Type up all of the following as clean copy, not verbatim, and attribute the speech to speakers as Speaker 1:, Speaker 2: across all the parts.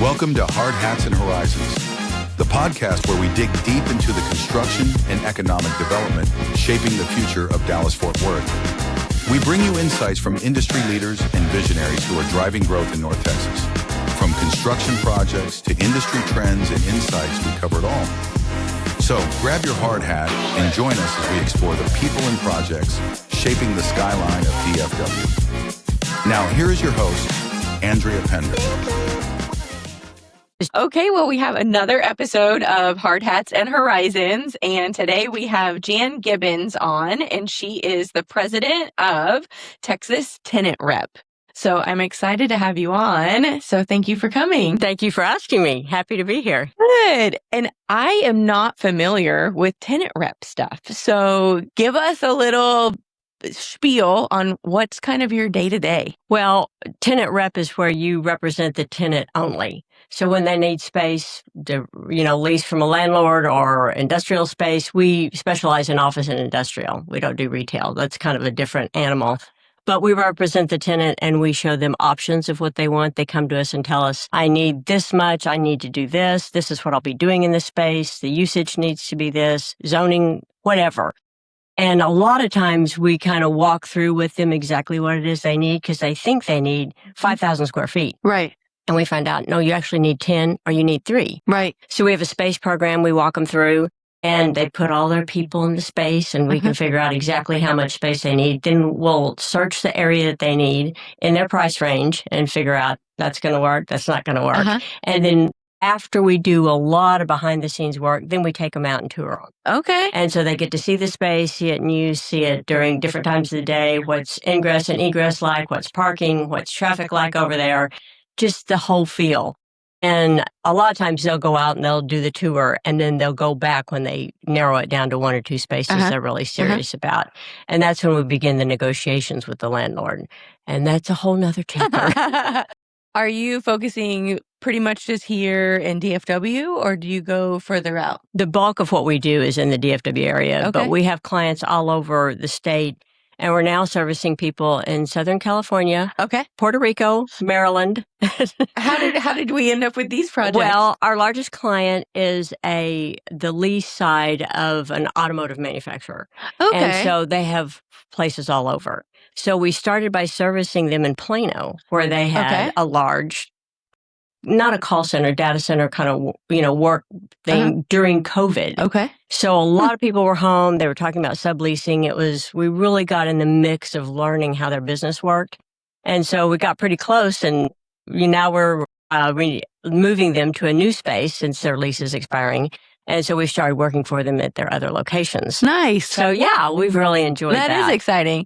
Speaker 1: Welcome to Hard Hats and Horizons, the podcast where we dig deep into the construction and economic development shaping the future of Dallas-Fort Worth. We bring you insights from industry leaders and visionaries who are driving growth in North Texas. From construction projects to industry trends and insights, we cover it all. So grab your hard hat and join us as we explore the people and projects shaping the skyline of DFW. Now, here is your host, Andrea Pender.
Speaker 2: Okay, well, we have another episode of Hard Hats and Horizons, and today we have Jan Gibbons on, and she is the president of Texas Tenant Rep. So I'm excited to have you on. So thank you for coming.
Speaker 3: Thank you for asking me. Happy to be here.
Speaker 2: Good. And I am not familiar with tenant rep stuff. So give us a little spiel on what's kind of your day-to-day.
Speaker 3: Well, tenant rep is where you represent the tenant only. So when they need space to, lease from a landlord or industrial space, we specialize in office and industrial. We don't do retail. That's kind of a different animal. But we represent the tenant and we show them options of what they want. They come to us and tell us, I need this much. I need to do this. This is what I'll be doing in this space. The usage needs to be this, zoning, whatever. And a lot of times we kind of walk through with them exactly what it is they need because they think they need 5,000 square feet.
Speaker 2: Right.
Speaker 3: And we find out, no, you actually need 10 or you need 3.
Speaker 2: Right.
Speaker 3: So we have a space program we walk them through and they put all their people in the space and we can figure out exactly how much space they need. Then we'll search the area that they need in their price range and figure out that's going to work, that's not going to work. And then after we do a lot of behind the scenes work, then we take them out and tour them.
Speaker 2: Okay.
Speaker 3: And so they get to see the space, see it in use, see it during different times of the day, what's ingress and egress like, what's parking, what's traffic like over there, just the whole feel. And a lot of times they'll go out and they'll do the tour and then they'll go back when they narrow it down to 1 or 2 spaces they're really serious about. And that's when we begin the negotiations with the landlord. And that's a whole nother chapter.
Speaker 2: Are you focusing pretty much just here in DFW or do you go further out?
Speaker 3: The bulk of what we do is in the DFW area, but we have clients all over the state. And we're now servicing people in Southern California, Puerto Rico, Maryland.
Speaker 2: How did we end up with these projects?
Speaker 3: Well, our largest client is the lease side of an automotive manufacturer.
Speaker 2: Okay.
Speaker 3: And so they have places all over. So we started by servicing them in Plano, where they had a large, not a call center, data center kind of, work thing during COVID.
Speaker 2: Okay.
Speaker 3: So a lot of people were home. They were talking about subleasing. We really got in the mix of learning how their business worked. And so we got pretty close and now we're moving them to a new space since their lease is expiring. And so we started working for them at their other locations.
Speaker 2: Nice.
Speaker 3: So yeah, we've really enjoyed that.
Speaker 2: That is exciting.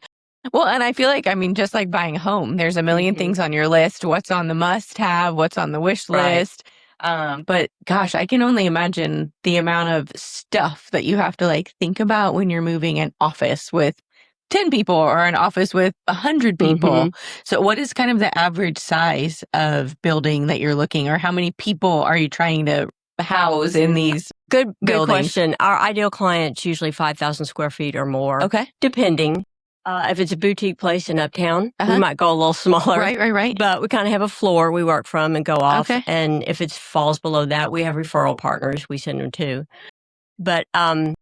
Speaker 2: Well, and I feel like, just like buying a home, there's a million things on your list. What's on the must-have, what's on the wish list. But gosh, I can only imagine the amount of stuff that you have to think about when you're moving an office with 10 people or an office with 100 people. So what is kind of the average size of building that you're looking, or how many people are you trying to house in these
Speaker 3: Good
Speaker 2: buildings?
Speaker 3: question. Our ideal client's usually 5,000 square feet or more.
Speaker 2: Okay.
Speaker 3: Depending. If it's a boutique place in Uptown, we might go a little smaller.
Speaker 2: Right.
Speaker 3: But we kind of have a floor we work from and go off.
Speaker 2: Okay.
Speaker 3: And if it falls below that, we have referral partners we send them to. But I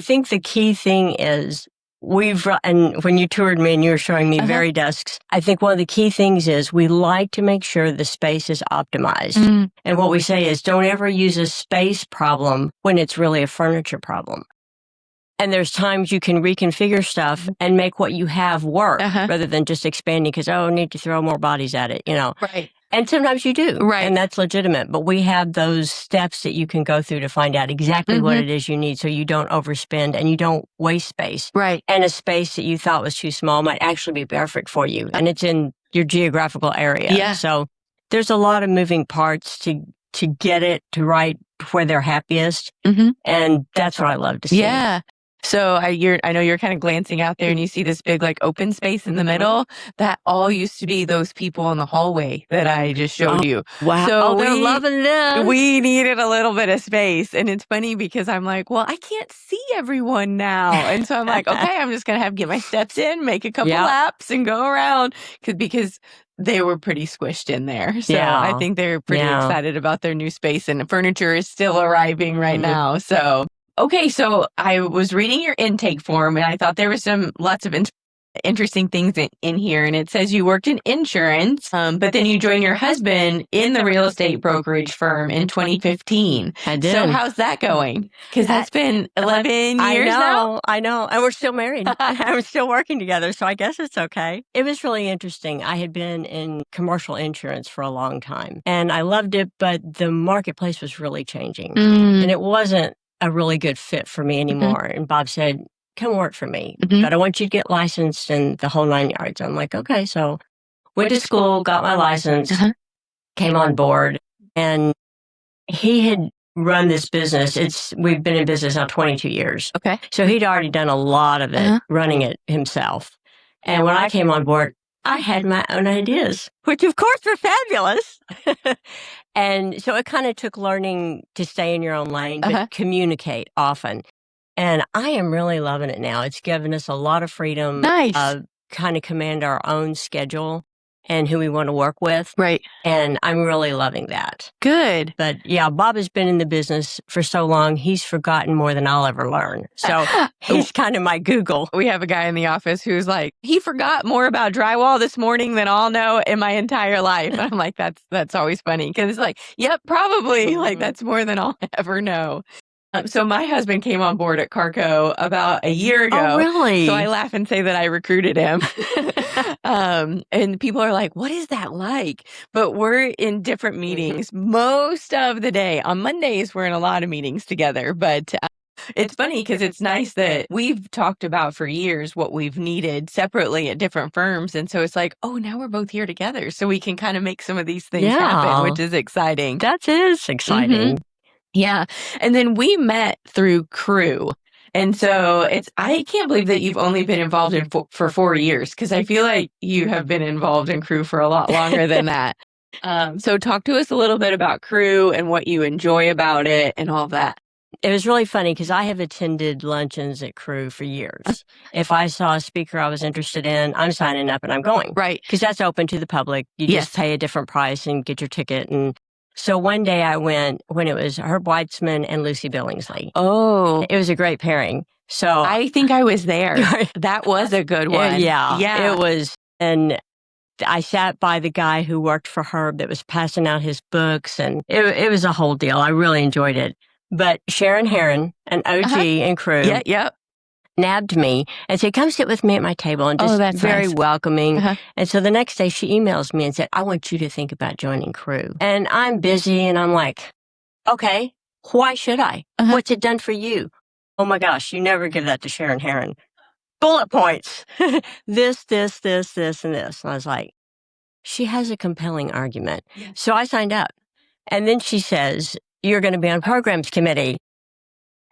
Speaker 3: think the key thing is and when you toured me and you were showing me very desks, I think one of the key things is we like to make sure the space is optimized. And what we say is don't ever use a space problem when it's really a furniture problem. And there's times you can reconfigure stuff and make what you have work rather than just expanding because, need to throw more bodies at it,
Speaker 2: Right.
Speaker 3: And sometimes you do.
Speaker 2: Right.
Speaker 3: And that's legitimate. But we have those steps that you can go through to find out exactly what it is you need so you don't overspend and you don't waste space.
Speaker 2: Right.
Speaker 3: And a space that you thought was too small might actually be perfect for you. And it's in your geographical area.
Speaker 2: Yeah.
Speaker 3: So there's a lot of moving parts to get it to right where they're happiest. And that's what I love to see.
Speaker 2: Yeah. So I know you're kind of glancing out there and you see this big like open space in the middle. That all used to be those people in the hallway that I just showed you.
Speaker 3: Wow.
Speaker 2: So
Speaker 3: they're loving this.
Speaker 2: we needed a little bit of space. And it's funny because I'm like, well, I can't see everyone now. And so I'm like, okay, I'm just going to have to get my steps in, make a couple laps and go around because they were pretty squished in there. So I think they're pretty excited about their new space, and the furniture is still arriving right now. So, okay. So I was reading your intake form and I thought there was lots of interesting things in here. And it says you worked in insurance, but then you joined your husband in the real estate brokerage firm in 2015.
Speaker 3: I did.
Speaker 2: So how's that going? Because that's been 11 years now.
Speaker 3: I know. And we're still married. I'm still working together. So I guess it's okay. It was really interesting. I had been in commercial insurance for a long time and I loved it, but the marketplace was really changing and it wasn't a really good fit for me anymore. And Bob said, come work for me, but I want you to get licensed and the whole 9 yards. I'm like, okay. So went to school, got my license, came on board, and he had run this business. We've been in business now 22 years.
Speaker 2: Okay.
Speaker 3: So he'd already done a lot of it, running it himself. And when I came on board, I had my own ideas, which of course were fabulous. And so it kind of took learning to stay in your own lane, but communicate often. And I am really loving it now. It's given us a lot of freedom.
Speaker 2: Nice.
Speaker 3: Kind of command our own schedule and who we want to work with.
Speaker 2: Right.
Speaker 3: And I'm really loving that.
Speaker 2: Good.
Speaker 3: But yeah, Bob has been in the business for so long, he's forgotten more than I'll ever learn. So he's kind of my Google.
Speaker 2: We have a guy in the office who's like, he forgot more about drywall this morning than I'll know in my entire life. And I'm like, that's always funny because it's like, yep, probably. Like that's more than I'll ever know. So my husband came on board at Carrco about a year ago.
Speaker 3: Oh, really?
Speaker 2: So I laugh and say that I recruited him. And people are like, what is that like? But we're in different meetings most of the day. On Mondays, we're in a lot of meetings together. But it's funny because it's nice that we've talked about for years what we've needed separately at different firms. And so it's like, oh, now we're both here together. So we can kind of make some of these things happen, which is exciting.
Speaker 3: That is exciting.
Speaker 2: Yeah. And then we met through Crew. And so I can't believe that you've only been involved in for 4 years because I feel like you have been involved in Crew for a lot longer than that. So talk to us a little bit about Crew and what you enjoy about it and all of that.
Speaker 3: It was really funny because I have attended luncheons at Crew for years. If I saw a speaker I was interested in, I'm signing up and I'm going.
Speaker 2: Right.
Speaker 3: Because that's open to the public. You just pay a different price and get your ticket. And so one day I went when it was Herb Weitzman and Lucy Billingsley.
Speaker 2: Oh.
Speaker 3: It was a great pairing. So
Speaker 2: I think I was there. That was a good one.
Speaker 3: Yeah. It was. And I sat by the guy who worked for Herb that was passing out his books. And it was a whole deal. I really enjoyed it. But Sharon Heron, an OG in Crew, nabbed me and said, come sit with me at my table, and just
Speaker 2: that's
Speaker 3: very
Speaker 2: nice.
Speaker 3: welcoming. And so the next day she emails me and said, I want you to think about joining Crew. And I'm busy and I'm like, okay, why should I? What's it done for you? Oh my gosh, you never give that to Sharon Heron. Bullet points. this, and this. And I was like, she has a compelling argument. So I signed up. And then she says, you're going to be on programs committee.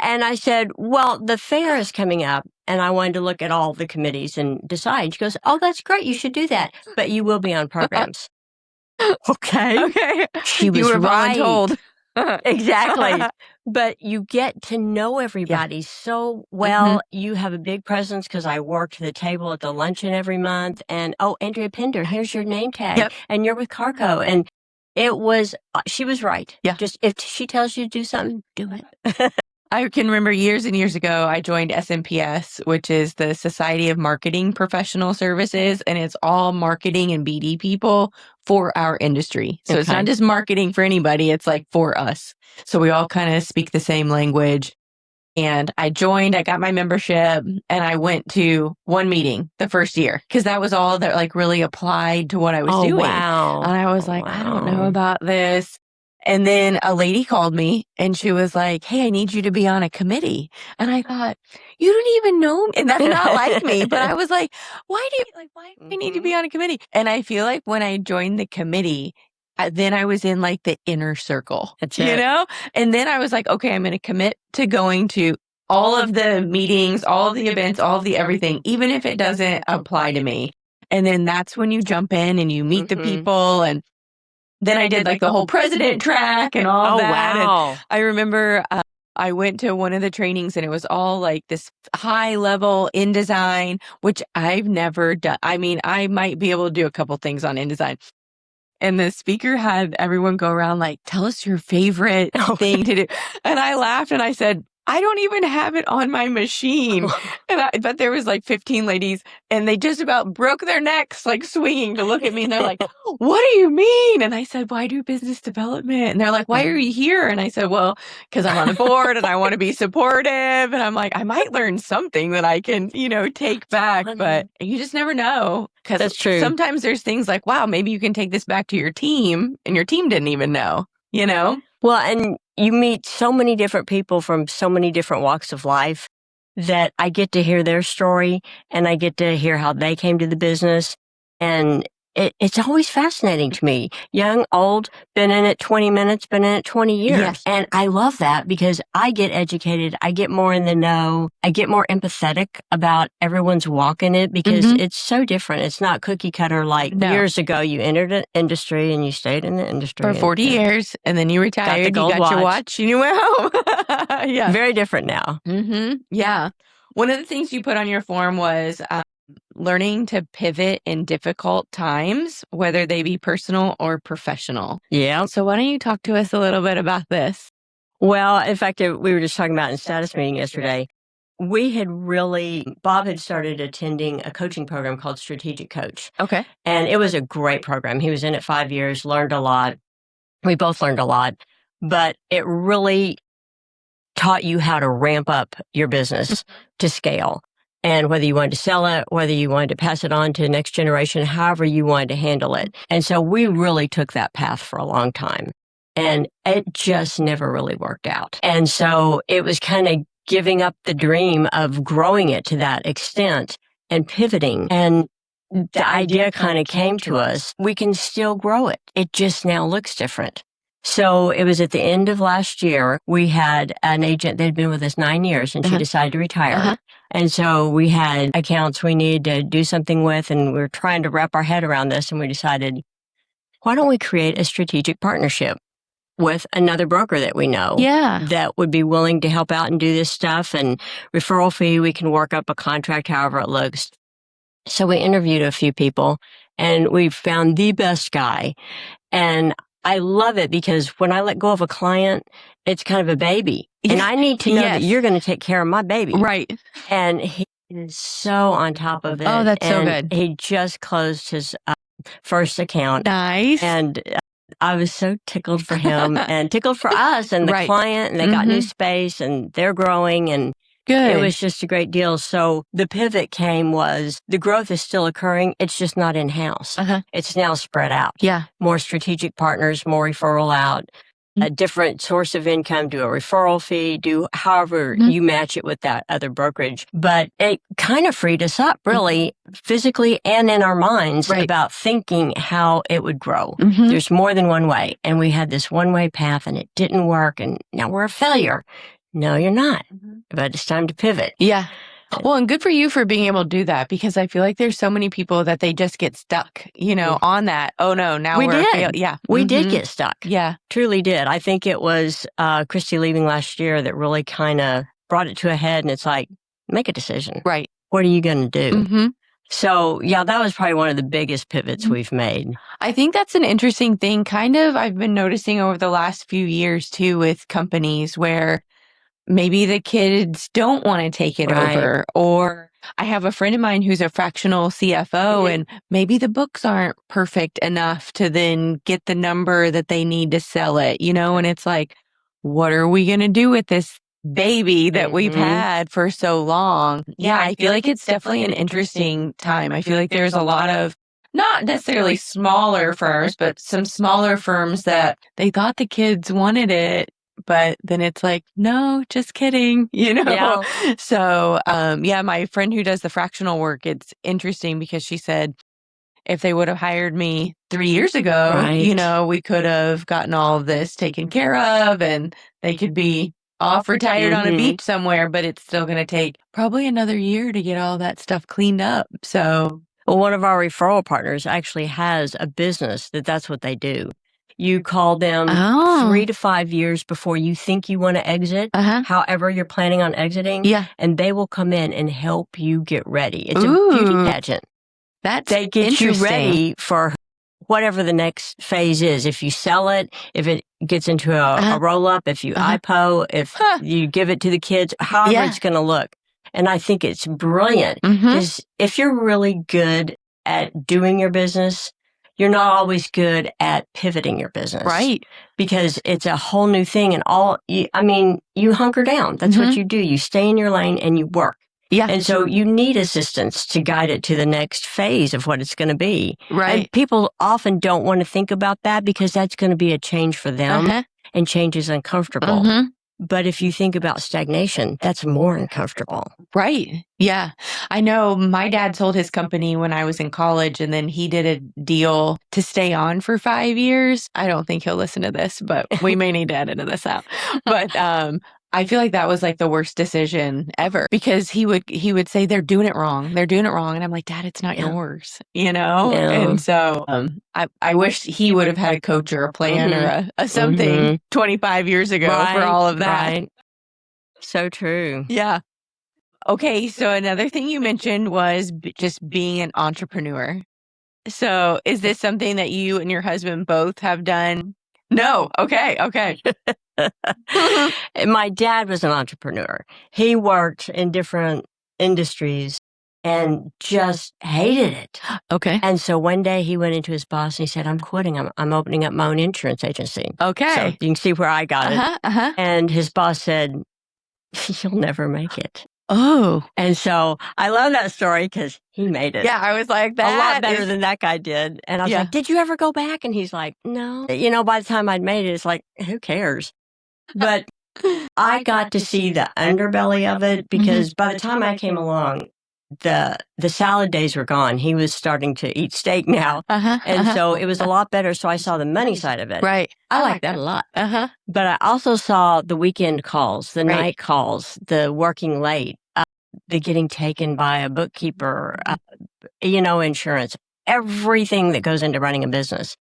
Speaker 3: And I said, well, the fair is coming up and I wanted to look at all the committees and decide. She goes, oh, that's great. You should do that. But you will be on programs. Okay. She was right.
Speaker 2: Voluntold.
Speaker 3: Exactly. But you get to know everybody so well. You have a big presence because I worked the table at the luncheon every month. And, oh, Andrea Pender, here's your name tag. And you're with Carrco. And it was, she was right. Just if she tells you to do something, do it.
Speaker 2: I can remember years and years ago, I joined SMPS, which is the Society of Marketing Professional Services, and it's all marketing and BD people for our industry. So it's not just marketing for anybody, it's like for us. So we all kind of speak the same language. And I joined, I got my membership, and I went to one meeting the first year because that was all that like really applied to what I was doing.
Speaker 3: Wow.
Speaker 2: And I was like, I don't know about this. And then a lady called me and she was like, hey, I need you to be on a committee. And I thought, you don't even know me. And that's not like me. But I was like, why do I need to be on a committee? And I feel like when I joined the committee, then I was in like the inner circle,
Speaker 3: That's
Speaker 2: you
Speaker 3: it.
Speaker 2: know? And then I was like, okay, I'm going to commit to going to all of the meetings, all of the events, all of the everything, even if it doesn't apply to me. And then that's when you jump in and you meet the people. And then I did like the whole president track and all that.
Speaker 3: Wow.
Speaker 2: And I remember I went to one of the trainings and it was all like this high level InDesign, which I've never done. I mean, I might be able to do a couple things on InDesign. And the speaker had everyone go around like, tell us your favorite thing to do. And I laughed and I said, I don't even have it on my machine. But there was like 15 ladies and they just about broke their necks, like swinging to look at me. And they're like, what do you mean? And I said, well, I do business development. And they're like, why are you here? And I said, well, because I'm on the board and I want to be supportive. And I'm like, I might learn something that I can, take back. But you just never know. Because
Speaker 3: That's true.
Speaker 2: Sometimes there's things like, wow, maybe you can take this back to your team and your team didn't even know,
Speaker 3: Well, and you meet so many different people from so many different walks of life that I get to hear their story and I get to hear how they came to the business. And it's always fascinating to me. Young, old, been in it 20 minutes, been in it 20 years.
Speaker 2: Yes.
Speaker 3: And I love that because I get educated. I get more in the know. I get more empathetic about everyone's walk in it because it's so different. It's not cookie cutter like years ago you entered an industry and you stayed in the industry.
Speaker 2: For 40 years and then you retired, you got your watch and you went home. Yeah.
Speaker 3: Very different now.
Speaker 2: Yeah. One of the things you put on your form was learning to pivot in difficult times, whether they be personal or professional.
Speaker 3: Yeah.
Speaker 2: So why don't you talk to us a little bit about this?
Speaker 3: Well, in fact, we were just talking about in status meeting yesterday. Bob had started attending a coaching program called Strategic Coach.
Speaker 2: Okay.
Speaker 3: And it was a great program. He was in it 5 years, learned a lot. We both learned a lot, but it really taught you how to ramp up your business to scale. And whether you wanted to sell it, whether you wanted to pass it on to the next generation, however you wanted to handle it. And so we really took that path for a long time. And it just never really worked out. And so it was kind of giving up the dream of growing it to that extent and pivoting. And the idea kind of came to us. We can still grow it. It just now looks different. So it was at the end of last year, we had an agent that had been with us 9 years and she decided to retire. And so we had accounts we needed to do something with and we were trying to wrap our head around this and we decided, why don't we create a strategic partnership with another broker that we know that would be willing to help out and do this stuff and referral fee, we can work up a contract however it looks. So we interviewed a few people and we found the best guy. And I love it because when I let go of a client, it's kind of a baby. And I need to know that you're going to take care of my baby.
Speaker 2: Right.
Speaker 3: And he is so on top of it.
Speaker 2: Oh, that's so good.
Speaker 3: He just closed his first account.
Speaker 2: Nice.
Speaker 3: And I was so tickled for him and tickled for us and the client. And they got new space and they're growing and
Speaker 2: good.
Speaker 3: It was just a great deal. So the pivot was the growth is still occurring. It's just not in-house. It's now spread out.
Speaker 2: Yeah.
Speaker 3: More strategic partners, more referral out, a different source of income, do a referral fee, do however you match it with that other brokerage. But it kind of freed us up really physically and in our minds about thinking how it would grow. There's more than one way. And we had this one-way path and it didn't work. And now we're a failure. No, you're not. But it's time to pivot.
Speaker 2: Yeah. Well, and good for you for being able to do that because I feel like there's so many people that they just get stuck, on that. Oh no, now
Speaker 3: we did.
Speaker 2: Yeah.
Speaker 3: We did get stuck.
Speaker 2: Yeah.
Speaker 3: Truly did. I think it was Christy leaving last year that really kind of brought it to a head and it's like, make a decision.
Speaker 2: Right.
Speaker 3: What are you going to do? So, yeah, that was probably one of the biggest pivots we've made.
Speaker 2: I think that's an interesting thing. Kind of, I've been noticing over the last few years too with companies where maybe the kids don't want to take it over. Or I have a friend of mine who's a fractional CFO and maybe the books aren't perfect enough to then get the number that they need to sell it, and it's like, what are we going to do with this baby that we've had for so long? Yeah, I feel like it's definitely an interesting time. I feel like there's a lot of not necessarily smaller firms, but some smaller firms that they thought the kids wanted it. But then it's like, no, just kidding,
Speaker 3: Yeah.
Speaker 2: So, my friend who does the fractional work, it's interesting because she said, if they would have hired me 3 years ago, we could have gotten all of this taken care of and they could be off retired on a
Speaker 3: Mhm.
Speaker 2: beach somewhere, but it's still going to take probably another year to get all that stuff cleaned up. So,
Speaker 3: Well, one of our referral partners actually has a business that's what they do. You call them
Speaker 2: Oh.
Speaker 3: 3 to 5 years before you think you want to exit, however you're planning on exiting,
Speaker 2: yeah.
Speaker 3: and they will come in and help you get ready. It's a beauty
Speaker 2: Ooh,
Speaker 3: pageant.
Speaker 2: that's
Speaker 3: They get you
Speaker 2: interesting.
Speaker 3: ready for whatever the next phase is. If you sell it, if it gets into a roll-up, if you IPO, if you give it to the kids, however
Speaker 2: Yeah.
Speaker 3: it's going to look. And I think it's brilliant
Speaker 2: Mhm.
Speaker 3: because if you're really good at doing your business, you're not always good at pivoting your business.
Speaker 2: Right.
Speaker 3: Because it's a whole new thing and you hunker down. That's what you do. You stay in your lane and you work.
Speaker 2: Yeah.
Speaker 3: And so you need assistance to guide it to the next phase of what it's going to be.
Speaker 2: Right.
Speaker 3: And people often don't want to think about that because that's going to be a change for them and change is uncomfortable. But if you think about stagnation, that's more uncomfortable.
Speaker 2: Right. Yeah. I know my dad sold his company when I was in college, and then he did a deal to stay on for 5 years. I don't think he'll listen to this, but we may need to edit this out. But I feel like that was like the worst decision ever because he would say they're doing it wrong. They're doing it wrong. And I'm like, Dad, it's not yours, you know?
Speaker 3: No.
Speaker 2: And so I wish he would have had a coach or a plan or a something 25 years ago for all of that.
Speaker 3: Right. So true.
Speaker 2: Yeah. Okay. So another thing you mentioned was just being an entrepreneur. So is this something that you and your husband both have done? No. Okay. Okay.
Speaker 3: My dad was an entrepreneur. He worked in different industries and just hated it.
Speaker 2: Okay.
Speaker 3: And so one day he went into his boss and he said, I'm quitting. I'm opening up my own insurance agency.
Speaker 2: Okay.
Speaker 3: So you can see where I got it. And his boss said, you'll never make it.
Speaker 2: Oh.
Speaker 3: And so I love that story because he made it.
Speaker 2: Yeah, I was like, that
Speaker 3: a lot better than that guy did. And I was like, did you ever go back? And he's like, no. You know, by the time I'd made it, it's like, who cares? But I got to see the underbelly of it because by the time I came along, the salad days were gone. He was starting to eat steak now. And so it was a lot better. So I saw the money side of it.
Speaker 2: Right.
Speaker 3: I like that a lot. But I also saw the weekend calls, the night calls, the working late, the getting taken by a bookkeeper, insurance, everything that goes into running a business.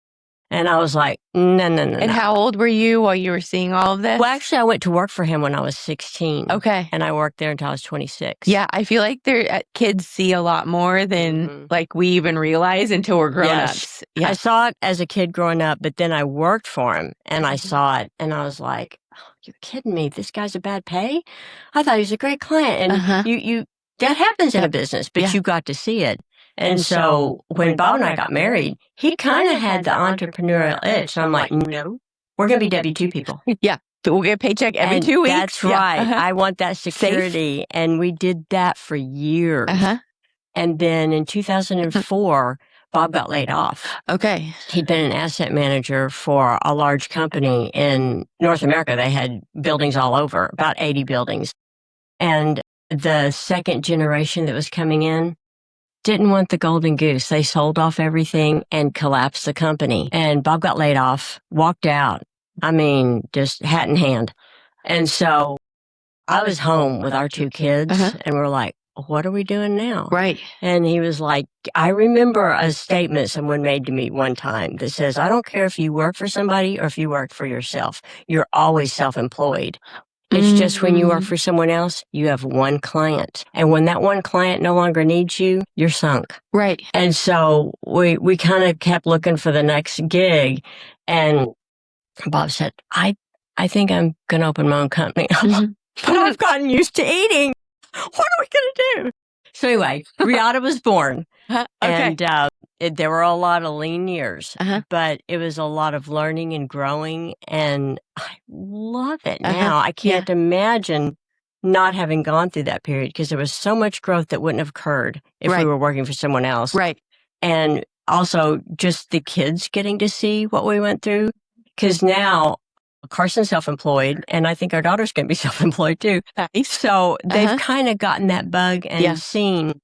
Speaker 3: And I was like, no.
Speaker 2: And how old were you while you were seeing all of this?
Speaker 3: Well, actually, I went to work for him when I was 16.
Speaker 2: Okay.
Speaker 3: And I worked there until I was 26.
Speaker 2: Yeah, I feel like kids see a lot more than like we even realize until we're grown-ups.
Speaker 3: Yeah. I saw it as a kid growing up, but then I worked for him and I saw it and I was like, oh, you're kidding me. This guy's a bad pay? I thought he was a great client. And you that happens in a business, but you got to see it. And so when Bob and I got married, he kind of had the entrepreneurial itch. And I'm like, no, we're going to be W-2 people.
Speaker 2: Yeah. We'll get a paycheck every 2 weeks.
Speaker 3: That's right. I want that security. Safe. And we did that for years. And then in 2004, Bob got laid off.
Speaker 2: Okay.
Speaker 3: He'd been an asset manager for a large company in North America. They had buildings all over, about 80 buildings. And the second generation that was coming in didn't want the golden goose. They sold off everything and collapsed the company. And Bob got laid off, walked out. I mean, just hat in hand. And so I was home with our 2 kids and we're like, what are we doing now?
Speaker 2: Right.
Speaker 3: And he was like, I remember a statement someone made to me one time that says, I don't care if you work for somebody or if you work for yourself. You're always self-employed. It's just when you work for someone else, you have one client. And when that one client no longer needs you, you're sunk.
Speaker 2: Right.
Speaker 3: And so we kind of kept looking for the next gig. And Bob said, I think I'm going to open my own company. But I've gotten used to eating. What are we going to do? So anyway, Riata was born. And there were a lot of lean years, but it was a lot of learning and growing. And I love it now. I can't imagine not having gone through that period because there was so much growth that wouldn't have occurred if we were working for someone else.
Speaker 2: Right.
Speaker 3: And also just the kids getting to see what we went through. Because now Carson's self-employed, and I think our daughter's going to be self-employed too.
Speaker 2: Nice.
Speaker 3: So they've kind of gotten that bug and seen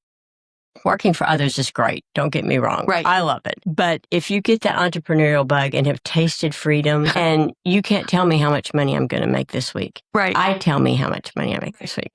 Speaker 3: working for others is great. Don't get me wrong.
Speaker 2: Right.
Speaker 3: I love it. But if you get that entrepreneurial bug and have tasted freedom, and you can't tell me how much money I'm going to make this week.
Speaker 2: Right.
Speaker 3: I tell me how much money I make this week.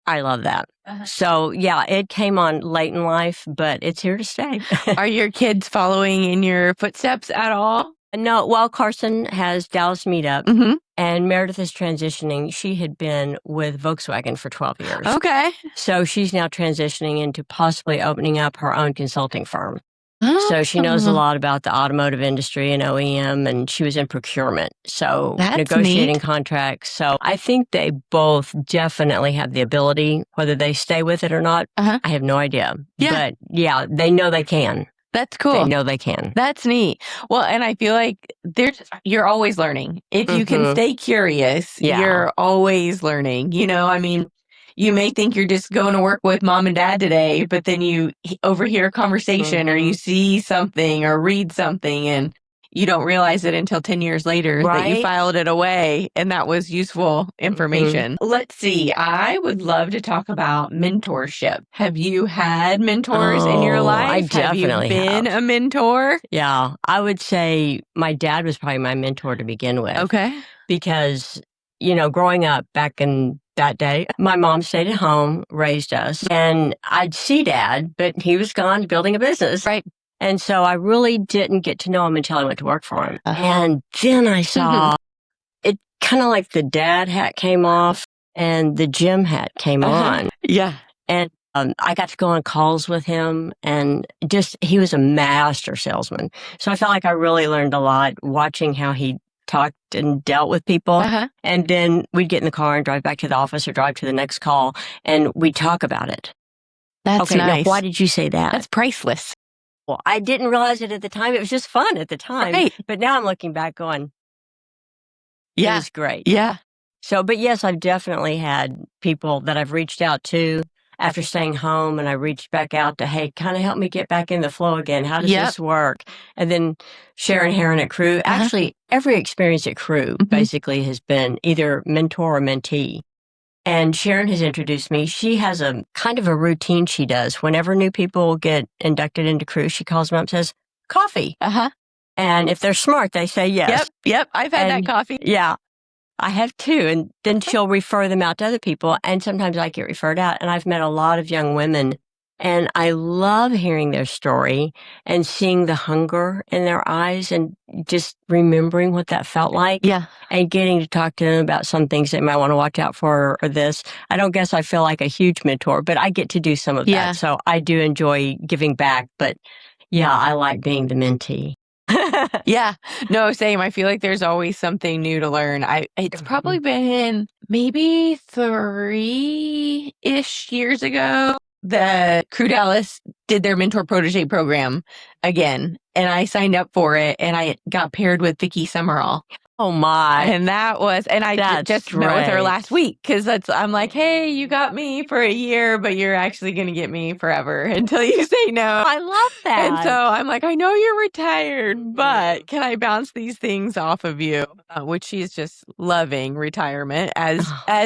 Speaker 3: I love that. So, yeah, it came on late in life, but it's here to stay.
Speaker 2: Are your kids following in your footsteps at all?
Speaker 3: No, well, Carson has Dallas Meetup,
Speaker 2: Mm-hmm.
Speaker 3: and Meredith is transitioning. She had been with Volkswagen for 12 years.
Speaker 2: Okay.
Speaker 3: So she's now transitioning into possibly opening up her own consulting firm. So she knows a lot about the automotive industry and OEM, and she was in procurement. So
Speaker 2: That's
Speaker 3: negotiating
Speaker 2: neat.
Speaker 3: contracts. So I think they both definitely have the ability, whether they stay with it or not.
Speaker 2: Uh-huh.
Speaker 3: I have no idea.
Speaker 2: Yeah.
Speaker 3: But yeah, they know they can.
Speaker 2: That's cool.
Speaker 3: They know they can.
Speaker 2: That's neat. Well, and I feel like you're always learning. If you can stay curious,
Speaker 3: Yeah.
Speaker 2: you're always learning. I mean, you may think you're just going to work with mom and dad today, but then you overhear a conversation or you see something or read something and you don't realize it until 10 years later that you
Speaker 3: Right.
Speaker 2: filed it away and that was useful information. Let's see. I would love to talk about mentorship. Have you had mentors in your
Speaker 3: Oh,
Speaker 2: life?
Speaker 3: I definitely
Speaker 2: Have you been
Speaker 3: have.
Speaker 2: a mentor?
Speaker 3: Yeah, I would say my dad was probably my mentor to begin with.
Speaker 2: Okay.
Speaker 3: Because, growing up back in that day, my mom stayed at home, raised us, and I'd see Dad, but he was gone building a business.
Speaker 2: Right.
Speaker 3: And so I really didn't get to know him until I went to work for him. And then I saw it kind of like the dad hat came off and the gym hat came on.
Speaker 2: Yeah.
Speaker 3: And I got to go on calls with him, and he was a master salesman. So I felt like I really learned a lot watching how he talked and dealt with people. And then we'd get in the car and drive back to the office or drive to the next call, and we'd talk about it.
Speaker 2: That's
Speaker 3: okay,
Speaker 2: nice.
Speaker 3: Now why did you say that?
Speaker 2: That's priceless.
Speaker 3: Well, I didn't realize it at the time. It was just fun at the time.
Speaker 2: Right.
Speaker 3: But now I'm looking back going, it was great.
Speaker 2: Yeah.
Speaker 3: So, but yes, I've definitely had people that I've reached out to after staying home, and I reached back out to, hey, kind of help me get back in the flow again. How does this work? And then Sharon Heron at Crew. Actually, every experience at Crew basically has been either mentor or mentee. And Sharon has introduced me. She has a kind of a routine she does. Whenever new people get inducted into Crew, she calls them up and says, coffee. And if they're smart, they say yes.
Speaker 2: Yep. I've had that coffee.
Speaker 3: Yeah. I have too. And then she'll refer them out to other people. And sometimes I get referred out. And I've met a lot of young women. And I love hearing their story and seeing the hunger in their eyes and just remembering what that felt like.
Speaker 2: Yeah.
Speaker 3: And getting to talk to them about some things they might want to watch out for or this. I don't guess I feel like a huge mentor, but I get to do some of that. So I do enjoy giving back. But yeah, I like being the mentee.
Speaker 2: Yeah. No, same. I feel like there's always something new to learn. It's probably been maybe 3-ish years ago that Crew Dallas did their mentor protege program again. And I signed up for it and I got paired with Vicki Summerall.
Speaker 3: Oh my.
Speaker 2: And I just met with her last week because I'm like, hey, you got me for a year, but you're actually going to get me forever until you say no.
Speaker 3: I love that.
Speaker 2: And so I'm like, I know you're retired, but can I bounce these things off of you? Which she's just loving retirement as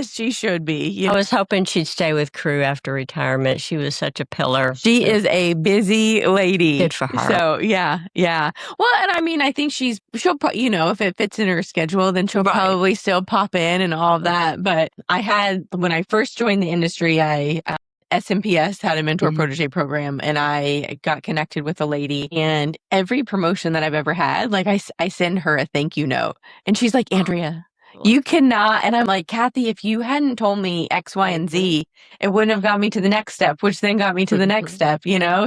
Speaker 2: she should be.
Speaker 3: I was hoping she'd stay with Crew after retirement. She was such a pillar.
Speaker 2: She is a busy lady.
Speaker 3: Good for her.
Speaker 2: So yeah. Well, and I mean, I think she'll, if it fits in her schedule, then she'll probably still pop in and all of that. But when I first joined the industry, SMPS had a mentor protege program, and I got connected with a lady, and every promotion that I've ever had, like I send her a thank you note, and she's like, Andrea, you cannot. And I'm like, Kathy, if you hadn't told me X, Y, and Z, it wouldn't have got me to the next step, which then got me to the next step,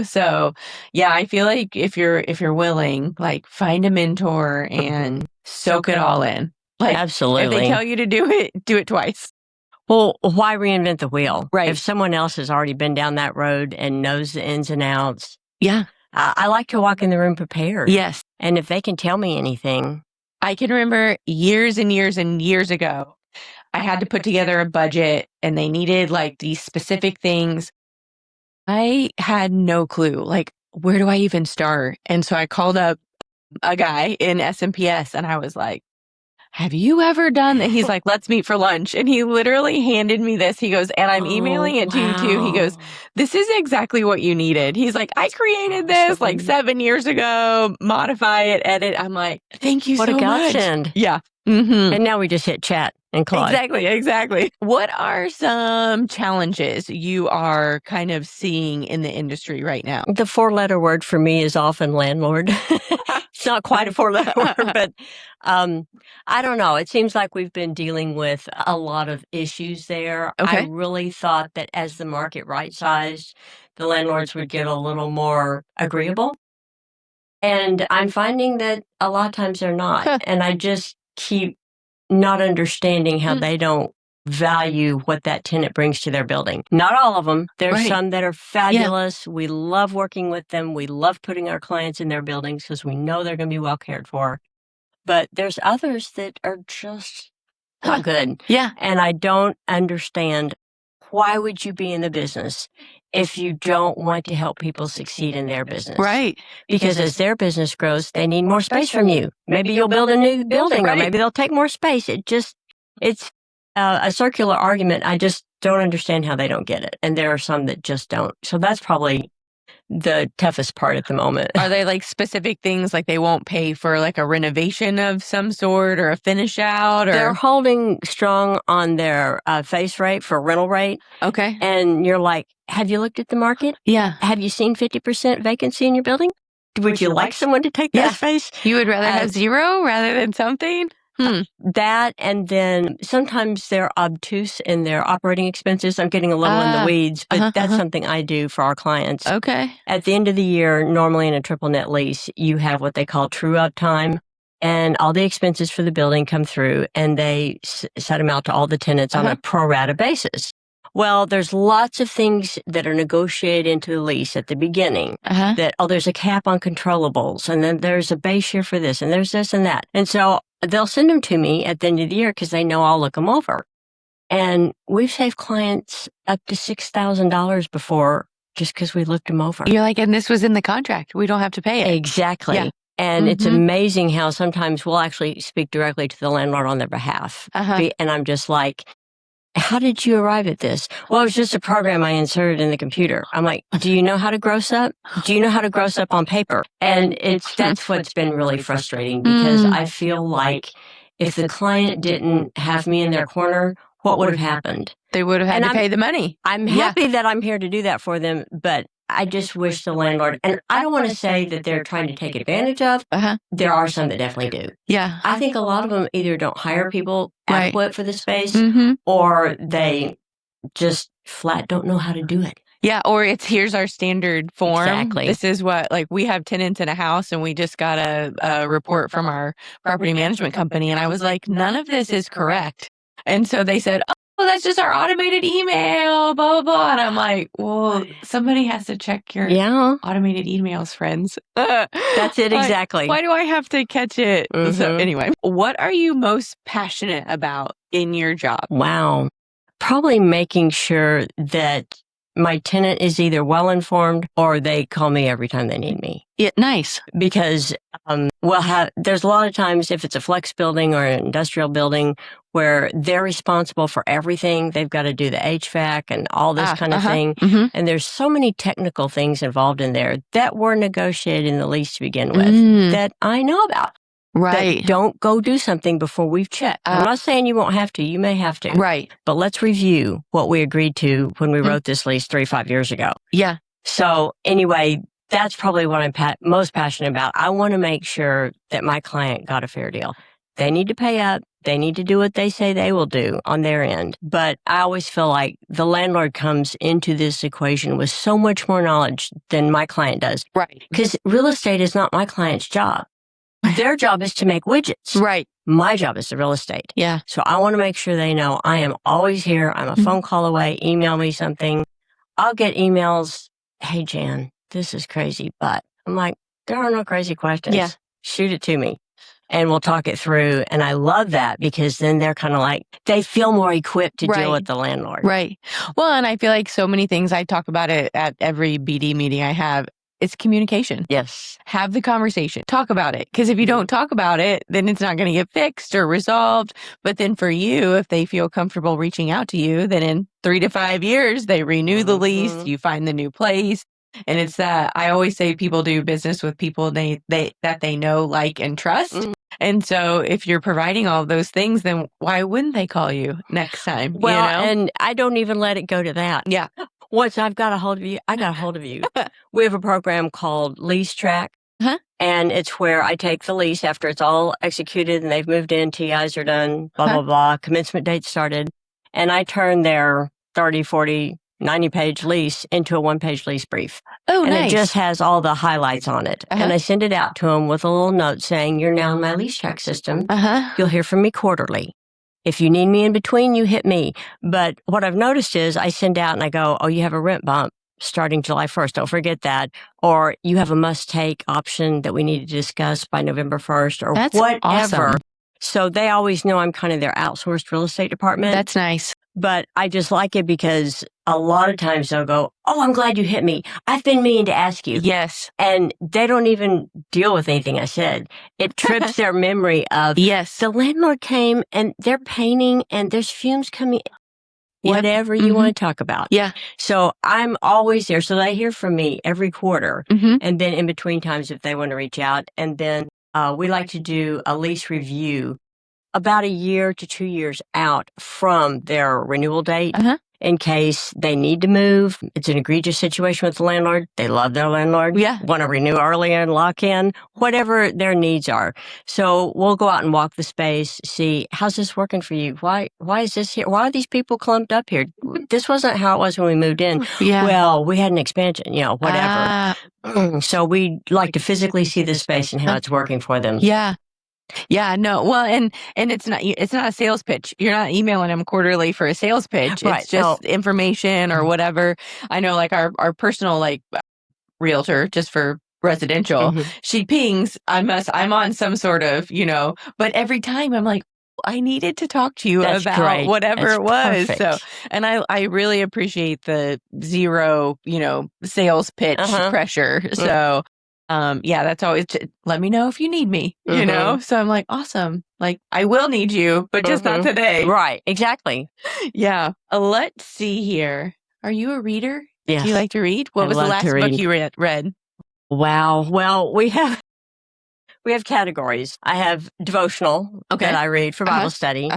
Speaker 2: So yeah, I feel like if you're willing, like find a mentor and soak it all in. Like,
Speaker 3: absolutely.
Speaker 2: If they tell you to do it twice.
Speaker 3: Well, why reinvent the wheel?
Speaker 2: Right.
Speaker 3: If someone else has already been down that road and knows the ins and outs.
Speaker 2: Yeah.
Speaker 3: I like to walk in the room prepared.
Speaker 2: Yes.
Speaker 3: And if they can tell me anything.
Speaker 2: I can remember years and years and years ago, I had to put together a budget and they needed like these specific things. I had no clue, like, where do I even start? And so I called up a guy in SMPS and I was like, have you ever done that? He's like, let's meet for lunch. And he literally handed me this. He goes, and I'm emailing it to you too. He goes, this is exactly what you needed. He's like, I created this like 7 years ago, modify it, edit. I'm like, thank you so much.
Speaker 3: What a godsend.
Speaker 2: Yeah. Mm-hmm.
Speaker 3: And now we just hit chat and Claude.
Speaker 2: Exactly. What are some challenges you are kind of seeing in the industry right now?
Speaker 3: The 4-letter word for me is often landlord. It's not quite a 4-letter word, but I don't know. It seems like we've been dealing with a lot of issues there.
Speaker 2: Okay.
Speaker 3: I really thought that as the market right-sized, the landlords would get a little more agreeable. And I'm finding that a lot of times they're not. And I just keep not understanding how they don't value what that tenant brings to their building. Not all of them. There's some that are fabulous. We love working with them. We love putting our clients in their buildings because we know they're going to be well cared for. But there's others that are just not good.
Speaker 2: Yeah.
Speaker 3: And I don't understand, why would you be in the business if you don't want to help people succeed in their business?
Speaker 2: Right.
Speaker 3: Because as their business grows, they need more space from you. Maybe you'll build a new building or maybe they'll take more space. It's a circular argument. I just don't understand how they don't get it. And there are some that just don't. So that's probably the toughest part at the moment.
Speaker 2: Are they like specific things, like they won't pay for like a renovation of some sort or a finish out? Or
Speaker 3: they're holding strong on their face rate for rental rate.
Speaker 2: Okay.
Speaker 3: And you're like, have you looked at the market?
Speaker 2: Yeah.
Speaker 3: Have you seen 50% vacancy in your building? Would you like someone to take that space?
Speaker 2: You would rather have zero rather than something?
Speaker 3: That, and then sometimes they're obtuse in their operating expenses. I'm getting a little in the weeds, but that's something I do for our clients.
Speaker 2: Okay.
Speaker 3: At the end of the year, normally in a triple net lease, you have what they call true up time, and all the expenses for the building come through, and they set them out to all the tenants on a pro rata basis. Well, there's lots of things that are negotiated into the lease at the beginning that, there's a cap on controllables, and then there's a base year for this, and there's this and that. And so they'll send them to me at the end of the year because they know I'll look them over. And we've saved clients up to $6,000 before just because we looked them over.
Speaker 2: You're like, and this was in the contract. We don't have to pay it.
Speaker 3: Exactly.
Speaker 2: Yeah.
Speaker 3: And it's amazing how sometimes we'll actually speak directly to the landlord on their behalf. And I'm just like, how did you arrive at this? Well, it was just a program I inserted in the computer. I'm like, do you know how to gross up? Do you know how to gross up on paper? And that's what's been really frustrating, because I feel like if the client didn't have me in their corner, what would have happened?
Speaker 2: They would have had to pay the money.
Speaker 3: I'm happy that I'm here to do that for them, but I just wish the landlord, and I don't want to say that they're trying to take advantage of. There are some that definitely do.
Speaker 2: Yeah.
Speaker 3: I think a lot of them either don't hire people adequate for the space, or they just flat don't know how to do it.
Speaker 2: Yeah, or it's, here's our standard form.
Speaker 3: Exactly.
Speaker 2: This is what, like, we have tenants in a house and we just got a report from our property management company. And I was like, none of this is correct. And so they said, oh, that's just our automated email, blah, blah, blah. And I'm like, well, somebody has to check your automated emails, friends.
Speaker 3: That's it, exactly.
Speaker 2: Why do I have to catch it? So anyway, what are you most passionate about in your job?
Speaker 3: Wow. Probably making sure that my tenant is either well-informed or they call me every time they need me.
Speaker 2: Yeah, nice.
Speaker 3: Because, there's a lot of times if it's a flex building or an industrial building where they're responsible for everything. They've got to do the HVAC and all this kind of thing. And there's so many technical things involved in there that were negotiated in the lease to begin with that I know about.
Speaker 2: Right.
Speaker 3: That don't go do something before we've checked. I'm not saying you won't have to. You may have to.
Speaker 2: Right.
Speaker 3: But let's review what we agreed to when we wrote this lease 3-5 years ago.
Speaker 2: Yeah.
Speaker 3: So anyway, that's probably what I'm most passionate about. I want to make sure that my client got a fair deal. They need to pay up. They need to do what they say they will do on their end. But I always feel like the landlord comes into this equation with so much more knowledge than my client does.
Speaker 2: Right.
Speaker 3: Because real estate is not my client's job. Their job is to make widgets.
Speaker 2: Right.
Speaker 3: My job is the real estate.
Speaker 2: Yeah.
Speaker 3: So I want to make sure they know I am always here. I'm a phone call away. Email me something. I'll get emails. Hey, Jan, this is crazy, but I'm like, there are no crazy questions.
Speaker 2: Yeah.
Speaker 3: Shoot it to me and we'll talk it through. And I love that because then they're kind of like, they feel more equipped to deal with the landlord.
Speaker 2: Right. Well, and I feel like so many things I talk about it at every BD meeting I have. it's communication.
Speaker 3: Yes.
Speaker 2: Have the conversation. Talk about it. Because if you don't talk about it, then it's not going to get fixed or resolved. But then for you, if they feel comfortable reaching out to you, then in 3 to 5 years, they renew the lease, you find the new place. And it's that I always say people do business with people that they know, like, and trust. And so if you're providing all of those things, then why wouldn't they call you next time?
Speaker 3: Well,
Speaker 2: you know?
Speaker 3: and I don't even let it go to that.
Speaker 2: Yeah.
Speaker 3: Once I've got a hold of you, I got a hold of you. We have a program called Lease Track. And it's where I take the lease after it's all executed and they've moved in, TIs are done, blah, blah, blah, commencement date started. And I turn their 30, 40, 90-page lease into a one-page lease brief.
Speaker 2: Oh,
Speaker 3: and
Speaker 2: nice.
Speaker 3: it just has all the highlights on it. And I send it out to them with a little note saying, you're now in my Lease Track system. You'll hear from me quarterly. If you need me in between, you hit me. But what I've noticed is I send out and I go, oh, you have a rent bump starting July 1st. Don't forget that. Or you have a must-take option that we need to discuss by November 1st or
Speaker 2: That's
Speaker 3: whatever.
Speaker 2: awesome.
Speaker 3: So they always know I'm kind of their outsourced real estate department.
Speaker 2: That's nice.
Speaker 3: But I just like it because a lot of times they'll go, oh, I'm glad you hit me. I've been meaning to ask you.
Speaker 2: Yes.
Speaker 3: And they don't even deal with anything I said. It trips their memory of,
Speaker 2: yes,
Speaker 3: the landlord came and they're painting and there's fumes coming. Whatever you want to talk about.
Speaker 2: Yeah.
Speaker 3: So I'm always there. So they hear from me every quarter. And then in between times if they want to reach out. And then we like to do a lease review about a year to 2 years out from their renewal date in case they need to move. It's an egregious situation with the landlord. They love their landlord.
Speaker 2: Yeah.
Speaker 3: Want to renew early and lock in, whatever their needs are. So we'll go out and walk the space, see, how's this working for you? Why is this here? Why are these people clumped up here? This wasn't how it was when we moved in.
Speaker 2: Yeah.
Speaker 3: Well, we had an expansion, whatever. So we like to physically see the space and how it's working for them.
Speaker 2: Yeah. Yeah, no. Well, and it's not a sales pitch. You're not emailing them quarterly for a sales pitch.
Speaker 3: Right.
Speaker 2: It's just information or whatever. I know, like our personal realtor, just for residential, she pings. I'm on some sort of, but every time I'm like, I needed to talk to you
Speaker 3: That's
Speaker 2: about
Speaker 3: great.
Speaker 2: whatever
Speaker 3: That's
Speaker 2: it was.
Speaker 3: perfect.
Speaker 2: So, and I really appreciate the zero, sales pitch pressure. So. Yeah, that's always, let me know if you need me, So I'm like, awesome. Like, I will need you, but just not today.
Speaker 3: Right. Exactly.
Speaker 2: Yeah. Let's see here. Are you a reader?
Speaker 3: Yes.
Speaker 2: Do you like to read? What was the last book you read?
Speaker 3: Wow. Well, we have categories. I have devotional that I read for Bible study.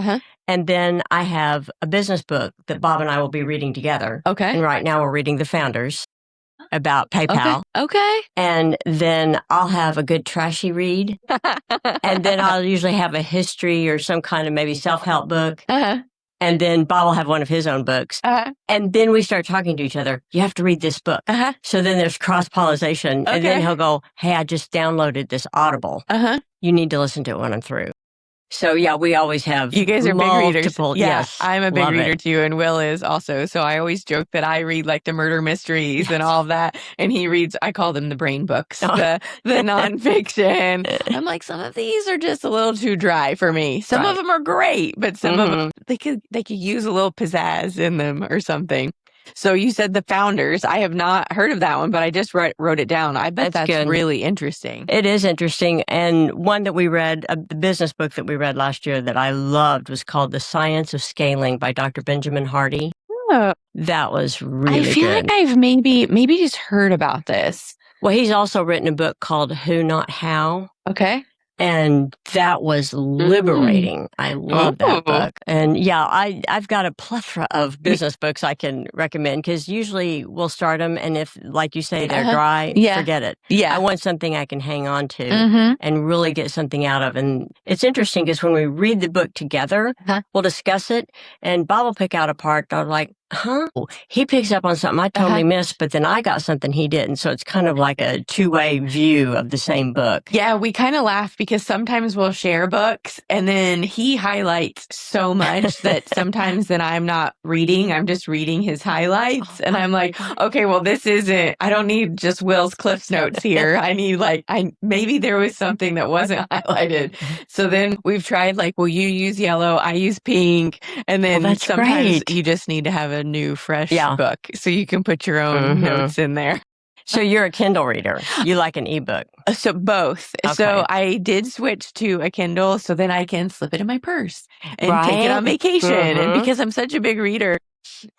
Speaker 3: And then I have a business book that Bob and I will be reading together.
Speaker 2: Okay.
Speaker 3: And right now we're reading The Founders about PayPal.
Speaker 2: Okay.
Speaker 3: And then I'll have a good trashy read. And then I'll usually have a history or some kind of maybe self-help book. And then Bob will have one of his own books. And then we start talking to each other. You have to read this book. So then there's cross-pollination.
Speaker 2: Okay.
Speaker 3: And then he'll go, hey, I just downloaded this Audible. You need to listen to it when I'm through. So, yeah, we always have
Speaker 2: You guys are big readers. Yeah,
Speaker 3: yes,
Speaker 2: I'm a big
Speaker 3: love
Speaker 2: reader
Speaker 3: it.
Speaker 2: too, and Will is also. So I always joke that I read like the murder mysteries and all of that, and he reads, I call them the brain books, the nonfiction. I'm like, some of these are just a little too dry for me. Some of them are great, but some of them, they could use a little pizzazz in them or something. So you said The Founders. I have not heard of that one, but I just wrote it down. I bet that's
Speaker 3: good.
Speaker 2: really interesting.
Speaker 3: It is interesting. And one that we read, the business book that we read last year that I loved was called The Science of Scaling by Dr. Benjamin Hardy.
Speaker 2: Oh,
Speaker 3: That was really good.
Speaker 2: I feel like I've maybe just heard about this.
Speaker 3: Well, he's also written a book called Who Not How.
Speaker 2: Okay.
Speaker 3: And that was liberating. I love that book. And yeah, I've got a plethora of business books I can recommend because usually we'll start them. And if, like you say, they're dry, forget it.
Speaker 2: Yeah.
Speaker 3: I want something I can hang on to and really get something out of. And it's interesting because when we read the book together, we'll discuss it and Bob will pick out a part. I'm like, he picks up on something I totally missed, but then I got something he didn't. So it's kind of like a two-way view of the same book.
Speaker 2: Yeah, we kind of laugh because sometimes we'll share books and then he highlights so much that sometimes then I'm not reading, I'm just reading his highlights. And I'm like, okay, well, I don't need just Will's Cliff's Notes here. I need maybe there was something that wasn't highlighted. So then we've tried well, you use yellow, I use pink. And then
Speaker 3: that's
Speaker 2: sometimes
Speaker 3: great.
Speaker 2: you just need to have a new fresh book so you can put your own notes in there.
Speaker 3: So you're a Kindle reader. You like an ebook.
Speaker 2: So both.
Speaker 3: Okay.
Speaker 2: So I did switch to a Kindle so then I can slip it in my purse and take it on vacation. And because I'm such a big reader,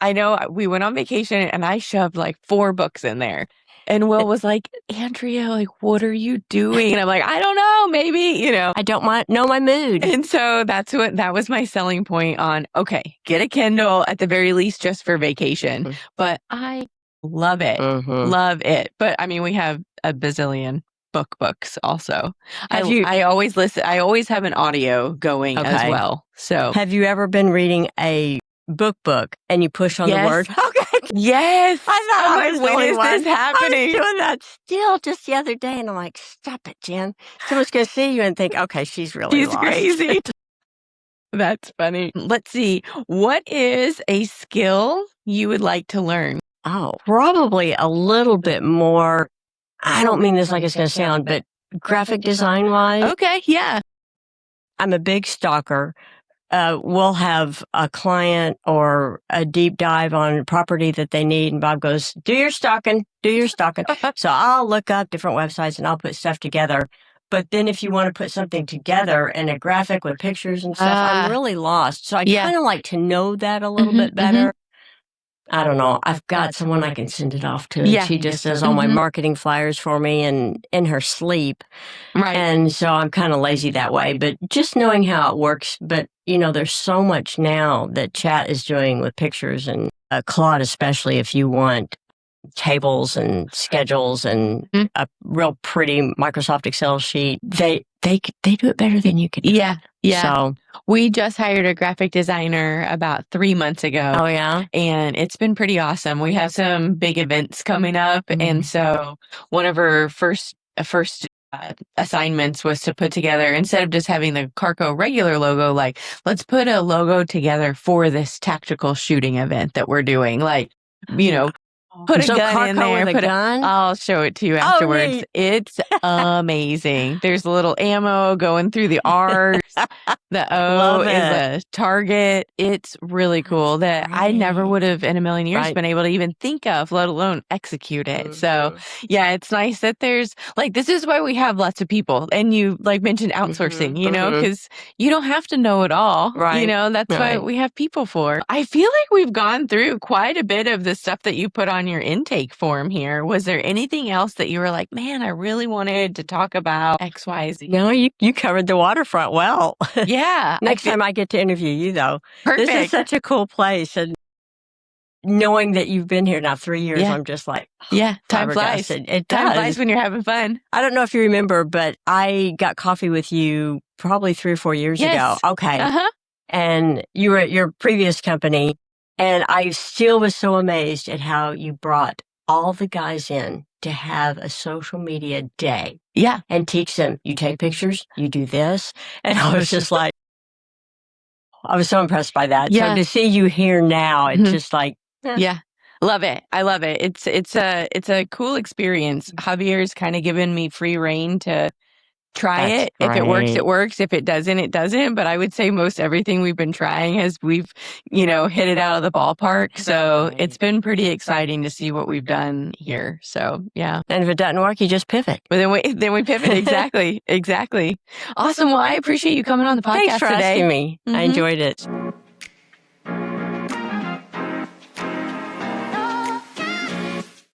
Speaker 2: I know we went on vacation and I shoved like 4 books in there. And Will was like, Andrea, like, what are you doing? And I'm like, I don't know, maybe,
Speaker 3: I don't know my mood.
Speaker 2: And so that was my selling point on, okay, get a Kindle at the very least just for vacation. But I love it. Love it. But I mean, we have a bazillion books also. I always listen. I always have an audio going as well. So
Speaker 3: have you ever been reading a book and you push on the word?
Speaker 2: Okay. Yes.
Speaker 3: I thought I was
Speaker 2: when is this happening?
Speaker 3: I was doing that still just the other day, and I'm like, stop it, Jen. Someone's going to see you and think, okay, she's really lost.
Speaker 2: Crazy. That's funny. Let's see. What is a skill you would like to learn?
Speaker 3: Oh, probably a little bit more. I don't mean this like it's going to sound, but graphic design wise.
Speaker 2: Okay. Yeah.
Speaker 3: I'm a big stalker. We'll have a client or a deep dive on property that they need, and Bob goes, do your stalking. So I'll look up different websites and I'll put stuff together. But then if you want to put something together in a graphic with pictures and stuff, I'm really lost. So I kind of like to know that a little bit better. I don't know. I've got someone I can send it off to. She just does all my marketing flyers for me and in her sleep.
Speaker 2: Right.
Speaker 3: And so I'm kind of lazy that way, but just knowing how it works. But, there's so much now that chat is doing with pictures and Claude, especially if you want tables and schedules and a real pretty Microsoft Excel sheet. They do it better than you can.
Speaker 2: Yeah.
Speaker 3: So
Speaker 2: we just hired a graphic designer about 3 months ago.
Speaker 3: Oh yeah.
Speaker 2: And it's been pretty awesome. We have some big events coming up. And so one of her first assignments was to put together, instead of just having the Carrco regular logo, like, let's put a logo together for this tactical shooting event that we're doing. Like, put a gun in there.
Speaker 3: With a gun?
Speaker 2: I'll show it to you afterwards.
Speaker 3: Neat.
Speaker 2: It's amazing. There's a little ammo going through the R's. The O is a target. It's really cool that I never would have in a million years been able to even think of, let alone execute it. So yeah, it's nice that there's this is why we have lots of people. And you mentioned outsourcing, because you don't have to know it all.
Speaker 3: Right.
Speaker 2: That's why we have people for. I feel like we've gone through quite a bit of the stuff that you put on your intake form here. Was there anything else that you were like, man, I really wanted to talk about XYZ?
Speaker 3: No, you covered the waterfront well.
Speaker 2: Yeah.
Speaker 3: Next time I get to interview you, though.
Speaker 2: Perfect.
Speaker 3: This is such a cool place. And knowing that you've been here now 3 years, I'm just like,
Speaker 2: time flies.
Speaker 3: It
Speaker 2: Time
Speaker 3: does.
Speaker 2: flies when you're having fun.
Speaker 3: I don't know if you remember, but I got coffee with you probably 3 or 4 years ago. Okay. And you were at your previous company. And I still was so amazed at how you brought all the guys in to have a social media day.
Speaker 2: Yeah.
Speaker 3: And teach them, you take pictures, you do this. And I was just like, I was so impressed by that.
Speaker 2: Yeah.
Speaker 3: So to see you here now, it's just like,
Speaker 2: yeah. Love it. I love it. It's a cool experience. Javier's kind of given me free reign to try it. If it works, it works. If it doesn't, it doesn't. But I would say most everything we've been trying we've hit it out of the ballpark. So it's been pretty exciting to see what we've done here. So yeah.
Speaker 3: And if it doesn't work, you just pivot.
Speaker 2: But then we pivot. Exactly. Awesome. Well, I appreciate you coming on the podcast
Speaker 3: Thanks for
Speaker 2: today.
Speaker 3: asking me. I enjoyed it.